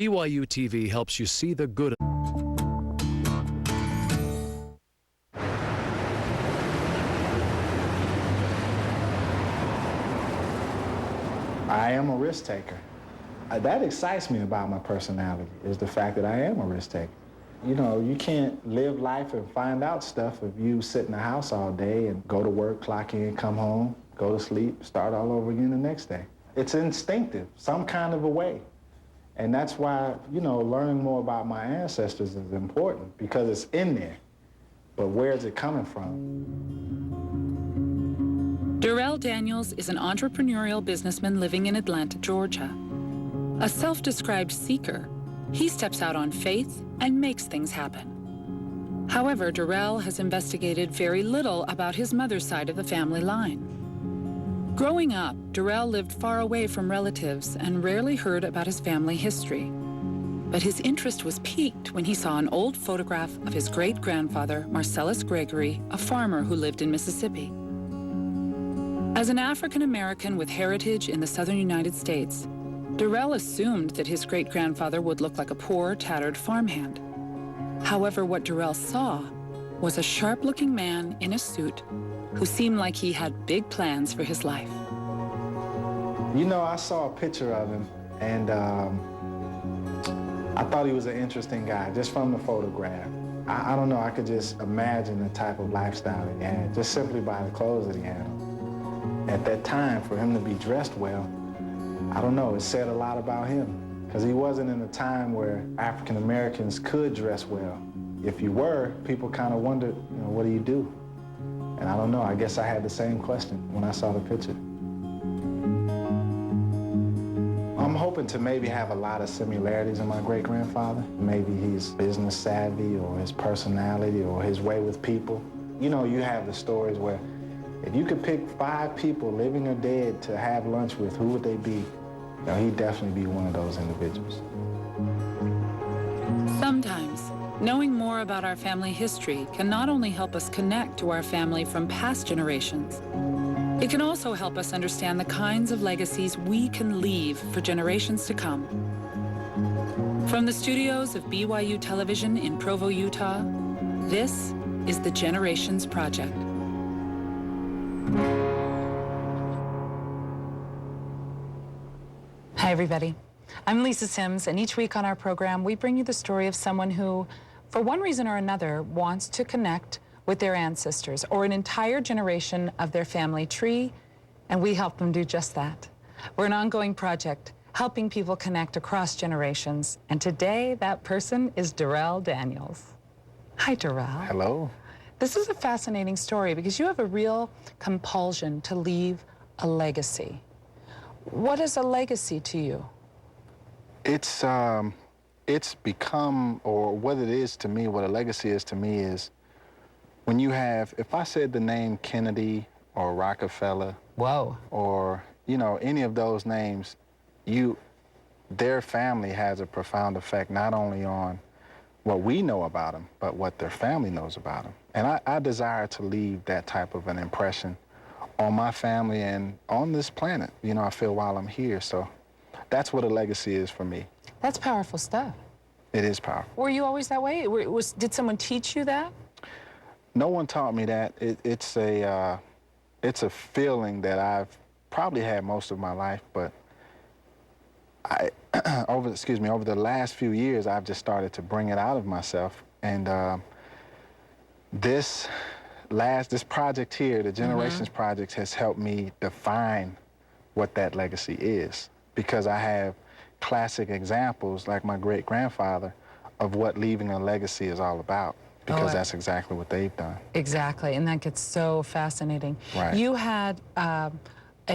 BYU TV helps you see the good. I am a risk taker. That excites me about my personality, is the fact that I am a risk taker. You know, you can't live life and find out stuff if you sit in the house all day and go to work, clock in, come home, go to sleep, start all over again the next day. It's instinctive, some kind of a way. And that's why, you know, learning more about my ancestors is important, because it's in there. But where is it coming from? Durrell Daniels is an entrepreneurial businessman living in Atlanta, Georgia. A self-described seeker, he steps out on faith and makes things happen. However, Durrell has investigated very little about his mother's side of the family line. Growing up, Durrell lived far away from relatives and rarely heard about his family history. But his interest was piqued when he saw an old photograph of his great-grandfather, Marcellus Gregory, a farmer who lived in Mississippi. As an African-American with heritage in the southern United States, Durrell assumed that his great-grandfather would look like a poor, tattered farmhand. However, what Durrell saw was a sharp-looking man in a suit who seemed like he had big plans for his life. You know, I saw a picture of him, and I thought he was an interesting guy, just from the photograph. I don't know, I could just imagine the type of lifestyle he had, just simply by the clothes that he had on. At that time, for him to be dressed well, I don't know, it said a lot about him, because he wasn't in a time where African Americans could dress well. If you were, people kind of wondered, you know, what do you do? And I don't know, I guess I had the same question when I saw the picture. I'm hoping to maybe have a lot of similarities in my great-grandfather. Maybe he's business savvy, or his personality, or his way with people. You know, you have the stories where if you could pick 5 people, living or dead, to have lunch with, who would they be? You know, he'd definitely be one of those individuals. Sometimes, knowing more about our family history can not only help us connect to our family from past generations, it can also help us understand the kinds of legacies we can leave for generations to come. From the studios of BYU Television in Provo, Utah, this is the Generations Project. Hi, everybody. I'm Lisa Sims, and each week on our program, we bring you the story of someone who, for one reason or another, wants to connect with their ancestors or an entire generation of their family tree, and we help them do just that. We're an ongoing project helping people connect across generations, and today that person is Durrell Daniels. Hi, Durrell. Hello. This is a fascinating story because you have a real compulsion to leave a legacy. What is a legacy to you? It's become, or what it is to me, what a legacy is to me is when you have, if I said the name Kennedy or Rockefeller, Whoa, or, you know, any of those names, their family has a profound effect not only on what we know about them, but what their family knows about them. And I desire to leave that type of an impression on my family and on this planet, you know, I feel, while I'm here. So that's what a legacy is for me. that's powerful stuff. It is powerful. Were you always that way? Did someone teach you that? No one taught me that. It's a feeling that I've probably had most of my life, but over the last few years, I've just started to bring it out of myself. And this project here, the Generations Project, has helped me define what that legacy is, because I have classic examples, like my great-grandfather, of what leaving a legacy is all about, because that's exactly what they've done. Exactly, and that gets so fascinating. Right. You had a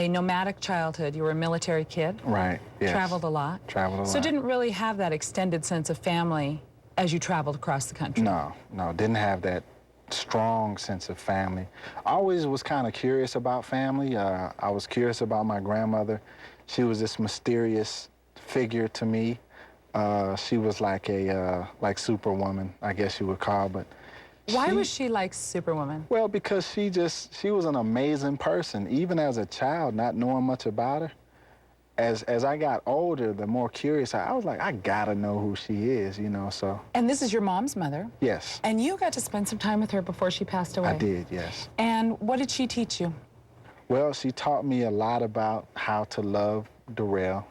nomadic childhood. You were a military kid. Right, yes. Traveled a lot. Traveled a lot. So didn't really have that extended sense of family as you traveled across the country. No, didn't have that strong sense of family. I always was kind of curious about family. I was curious about my grandmother. She was this mysterious figure to me. She was like a like Superwoman, I guess you would call, but why was she like Superwoman? Well, because she was an amazing person. Even as a child, not knowing much about her, as I got older, the more curious I was like, I gotta know who she is, you know, so. And this is your mom's mother? Yes. And you got to spend some time with her before she passed away? I did, yes. And what did she teach you? Well, she taught me a lot about how to love Durrell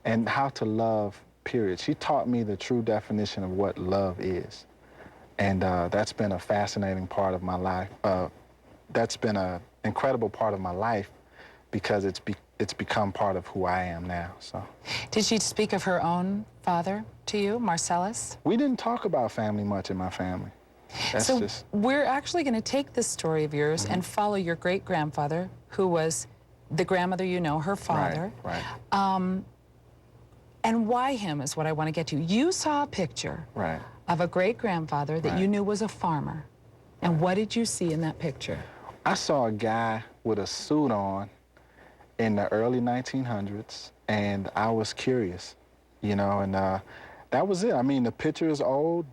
and how to love, period. She taught me the true definition of what love is. And that's been a fascinating part of my life. That's been an incredible part of my life because it's become part of who I am now, so. Did she speak of her own father to you, Marcellus? We didn't talk about family much in my family. That's so just... we're actually going to take this story of yours and follow your great-grandfather, who was the grandmother you know, her father. Right. And why him is what I want to get to. You saw a picture of a great-grandfather that you knew was a farmer. And what did you see in that picture? I saw a guy with a suit on in the early 1900s, and I was curious, you know, and that was it. I mean, the picture is old,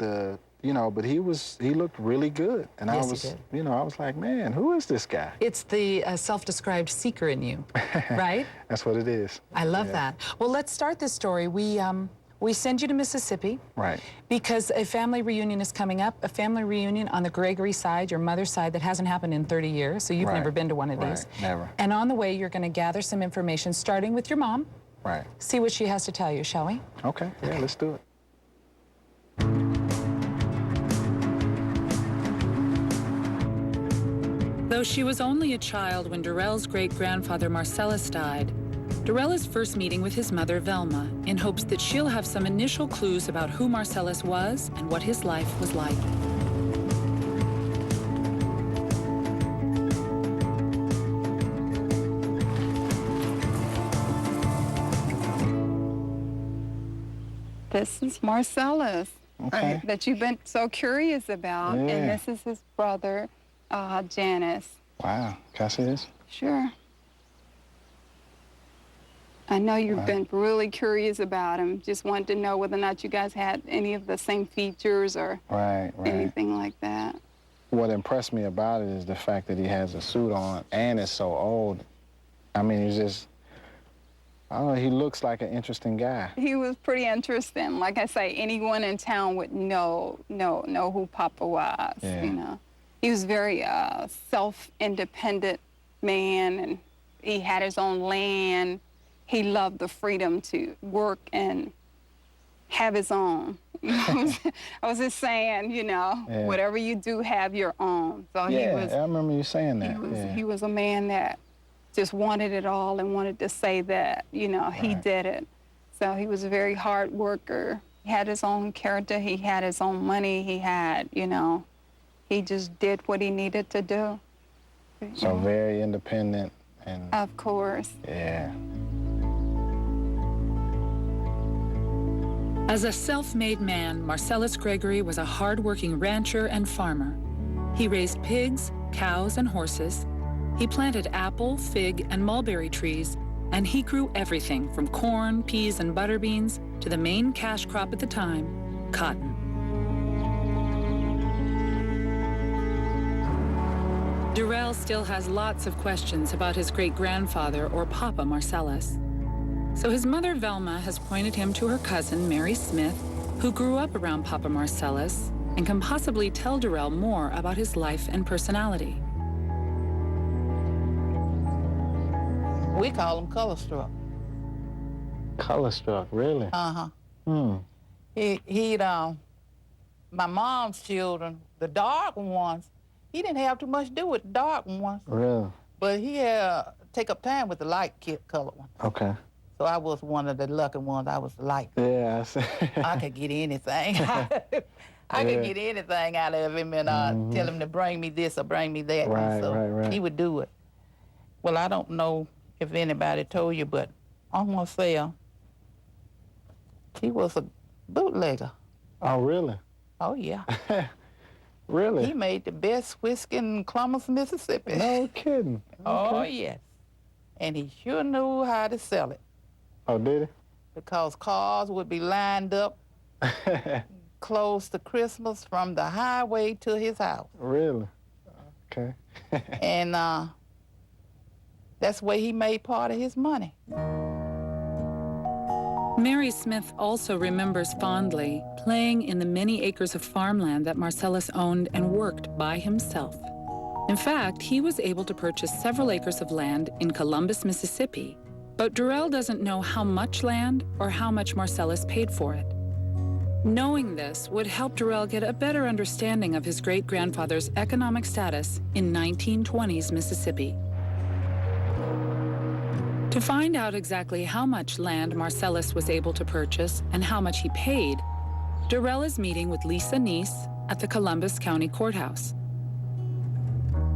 you know, but he looked really good. And yes, I was, he did. you know, I was like, man, who is this guy? It's the self-described seeker in you, right? That's what it is. I love that. Well, let's start this story. We send you to Mississippi. Right. Because a family reunion is coming up, a family reunion on the Gregory side, your mother's side, that hasn't happened in 30 years, so you've never been to one of these. Never. And on the way, you're going to gather some information, starting with your mom. Right. See what she has to tell you, shall we? Okay, yeah, let's do it. Though she was only a child when Durrell's great-grandfather Marcellus died, Durrell is first meeting with his mother, Velma, in hopes that she'll have some initial clues about who Marcellus was and what his life was like. This is Marcellus, Okay. that you've been so curious about, Yeah. and this is his brother, Janice. Wow, can I see this? Sure. I know you've Right. been really curious about him. Just wanted to know whether or not you guys had any of the same features or Right. anything like that. What impressed me about it is the fact that he has a suit on and is so old. I mean, he's just, I don't know, he looks like an interesting guy. He was pretty interesting. Like I say, anyone in town would know who Papa was, Yeah. you know. He was very self-independent man, and he had his own land. He loved the freedom to work and have his own. I was just saying, you know, Yeah. whatever you do, have your own. So Yeah, he was, I remember you saying that. he was a man that just wanted it all and wanted to say that, you know, he Right. did it. So he was a very hard worker. He had his own character. He had his own money. He had, you know, he just did what he needed to do. So very independent and, Of course. yeah. As a self-made man, Marcellus Gregory was a hard-working rancher and farmer. He raised pigs, cows, and horses. He planted apple, fig, and mulberry trees, and he grew everything from corn, peas, and butter beans to the main cash crop at the time, cotton. Durrell still has lots of questions about his great-grandfather or Papa Marcellus. So his mother, Velma, has pointed him to her cousin, Mary Smith, who grew up around Papa Marcellus and can possibly tell Durrell more about his life and personality. We call him color struck. Color struck, really? He'd my mom's children, the dark ones, he didn't have too much to do with the dark ones, Really? but he take up time with the light colored ones. Okay. So I was one of the lucky ones. I was the light. Yeah, I see. I could get anything. I could get anything out of him and tell him to bring me this or bring me that. Right, so right. he would do it. Well, I don't know if anybody told you, but on Marcel, he was a bootlegger. Oh, really? Oh, yeah. Really? He made the best whiskey in Columbus, Mississippi. No kidding. Oh, Okay. yes. And he sure knew how to sell it Oh, did because cars would be lined up he? close to Christmas from the highway to his house. Really? Okay. And that's where he made part of his money. Mary Smith also remembers fondly playing in the many acres of farmland that Marcellus owned and worked by himself. In fact, he was able to purchase several acres of land in Columbus, Mississippi, but Durrell doesn't know how much land or how much Marcellus paid for it. Knowing this would help Durrell get a better understanding of his great-grandfather's economic status in 1920s Mississippi. To find out exactly how much land Marcellus was able to purchase and how much he paid, Durrell is meeting with Lisa Neese at the Columbus County Courthouse.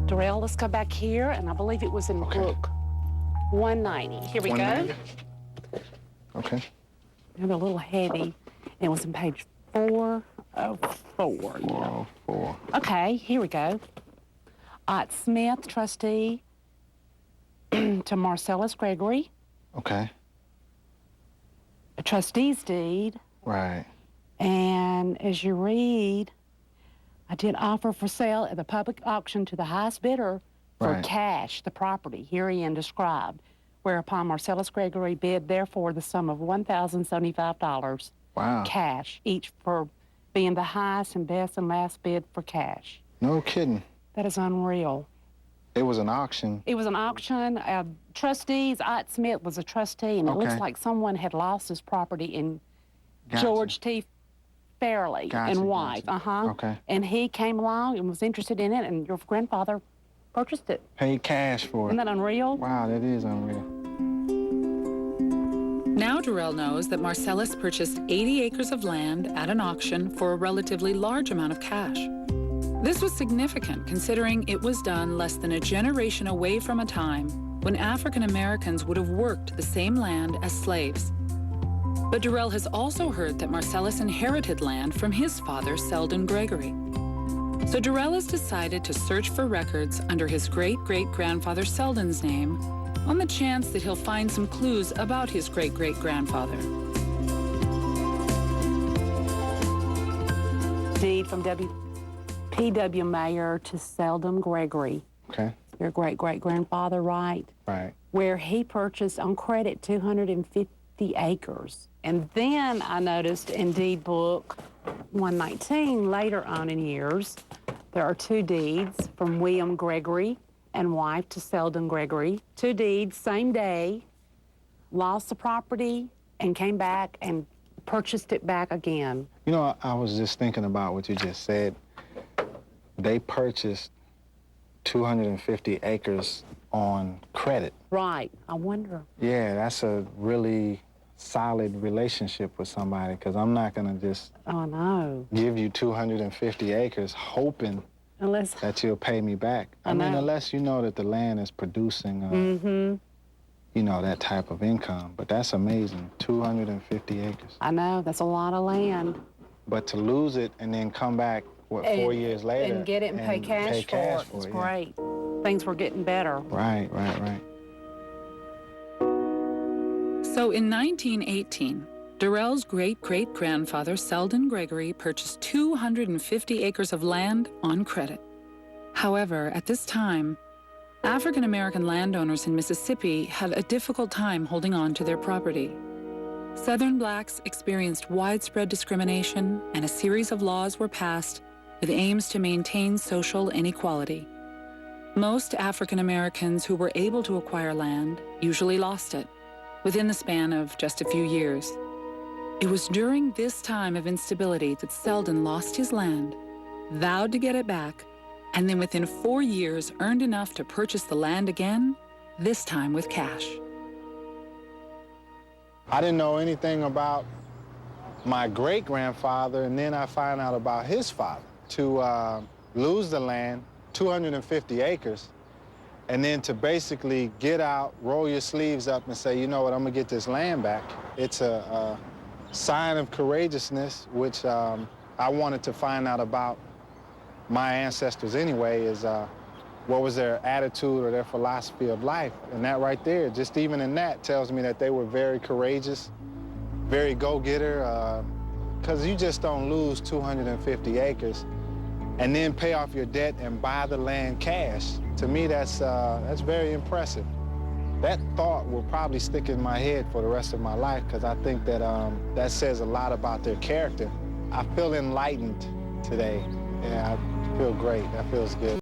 Durrell, let's go back here, and I believe it was in book 190. Here we 190? go. Okay. They're a little heavy. It was in page 404. 404. Okay, here we go. Smith, trustee, to Marcellus Gregory. Okay. A trustee's deed. Right. And as you read, I did offer for sale at the public auction to the highest bidder for Right. cash, the property, herein described, whereupon Marcellus Gregory bid, therefore, the sum of $1,075. Wow. Cash, each for being the highest and best and last bid for cash. No kidding. That is unreal. It was an auction. It was an auction. Trustees, Smith was a trustee, and it looks Okay. like someone had lost his property in Gotcha. George T. Fairley Gotcha, and wife. gotcha. Okay. And he came along and was interested in it, and your grandfather purchased it. Paid cash for Isn't it. that unreal? Wow, that is unreal. Now Durrell knows that Marcellus purchased 80 acres of land at an auction for a relatively large amount of cash. This was significant considering it was done less than a generation away from a time when African Americans would have worked the same land as slaves. But Durrell has also heard that Marcellus inherited land from his father, Selden Gregory. So Durrell has decided to search for records under his great-great-grandfather Selden's name on the chance that he'll find some clues about his great-great-grandfather. Deed from P.W. Mayer to Selden Gregory, Okay. your great-great-grandfather, right? Right. Where he purchased on credit 250 acres. And then I noticed in deed book 119, later on in years, there are two deeds from William Gregory and wife to Selden Gregory. Two deeds, same day, lost the property and came back and purchased it back again. You know, I was just thinking about what you just said. They purchased 250 acres on credit. Right, I wonder. Yeah, that's a really solid relationship with somebody, because I'm not going to just Oh, no. give you 250 acres hoping Unless, that you'll pay me back. I mean, know. unless you know that the land is producing, you know, that type of income. But that's amazing, 250 acres. I know, that's a lot of land. But to lose it and then come back, what, 4 years later? And get it and pay cash for it. It's yeah. great. Things were getting better. Right, right, right. So in 1918, Durrell's great-great-grandfather Selden Gregory purchased 250 acres of land on credit. However, at this time, African-American landowners in Mississippi had a difficult time holding on to their property. Southern blacks experienced widespread discrimination, and a series of laws were passed with aims to maintain social inequality. Most African Americans who were able to acquire land usually lost it within the span of just a few years. It was during this time of instability that Selden lost his land, vowed to get it back, and then within 4 years earned enough to purchase the land again, this time with cash. I didn't know anything about my great-grandfather, and then I find out about his father. To lose the land, 250 acres, and then to basically get out, roll your sleeves up and say, you know what, I'm gonna get this land back. It's a sign of courageousness, which I wanted to find out about my ancestors anyway, is what was their attitude or their philosophy of life. And that right there, just even in that, tells me that they were very courageous, very go-getter, because you just don't lose 250 acres and then pay off your debt and buy the land cash. To me, that's very impressive. That thought will probably stick in my head for the rest of my life because I think that that says a lot about their character. I feel enlightened today. Yeah, I feel great. That feels good.